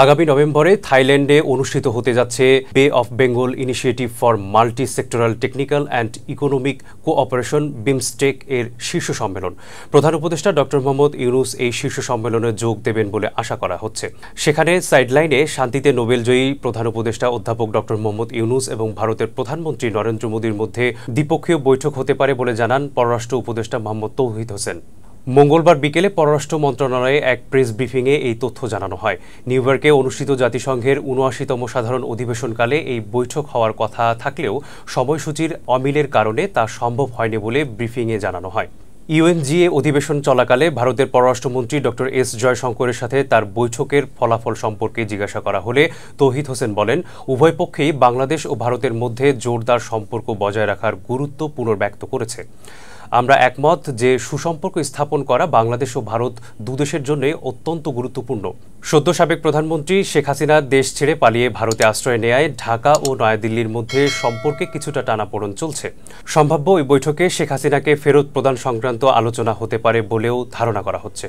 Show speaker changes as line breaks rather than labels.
আগামী নভেম্বরে থাইল্যান্ডে অনুষ্ঠিত হতে যাচ্ছে বে of Bengal initiative for multi sectoral technical and economic cooperation BIMSTEC এর শীর্ষ সম্মেলন। প্রধান উপদেষ্টা ডক্টর মোহাম্মদ ইউনূস এই শীর্ষ সম্মেলনে যোগ দেবেন বলে আশা করা হচ্ছে। সেখানে সাইডলাইনে শান্তিতে নোবেলজয়ী প্রধান উপদেষ্টা অধ্যাপক ডক্টর মোহাম্মদ ইউনূস এবং ভারতের প্রধানমন্ত্রী নরেন্দ্র মোদীর মধ্যে দ্বিপক্ষীয় বৈঠক হতে পারে বলে জানান পররাষ্ট্র উপদেষ্টা মোহাম্মদ তৌহিদ হোসেন। মঙ্গলবার বিকেলে পররাষ্ট্র মন্ত্রণালয়ে এক প্রেস ব্রিফিংয়ে এই তথ্য জানানো হয়। নিউ ইয়র্কে অনুষ্ঠিত জাতিসংঘের ৭৯তম সাধারণ অধিবেশনকালে এই বৈঠক হওয়ার কথা থাকলেও সময়সূচির অমিলের কারণে তা সম্ভব হয়নি বলে ব্রিফিংয়ে জানানো হয়। ইউএনজিএ অধিবেশন চলাকালে ভারতের পররাষ্ট্রমন্ত্রী ডক্টর এস জয়শঙ্করের সাথে তার বৈঠকের ফলাফল সম্পর্কে জিজ্ঞাসা করা হলে তৌহিদ হোসেন বলেন, উভয় পক্ষেই বাংলাদেশ ও ভারতের মধ্যে জোরদার সম্পর্ক বজায় রাখার গুরুত্ব পুনর্ব্যক্ত করেছে। আমরা একমত যে সুসম্পর্ক স্থাপন করা বাংলাদেশ ও ভারত দুদেশের জন্য অত্যন্ত গুরুত্বপূর্ণ। সদ্য সাবেক প্রধানমন্ত্রী শেখ হাসিনা দেশ ছেড়ে পালিয়ে ভারতে আশ্রয় নেয়ায় ঢাকা ও নয়াদিল্লির মধ্যে সম্পর্কে কিছুটা টানাপোড়েন চলছে। সম্ভাব্য ওই বৈঠকে শেখ হাসিনাকে ফেরত প্রদান সংক্রান্ত আলোচনা হতে পারে বলেও ধারণা করা হচ্ছে।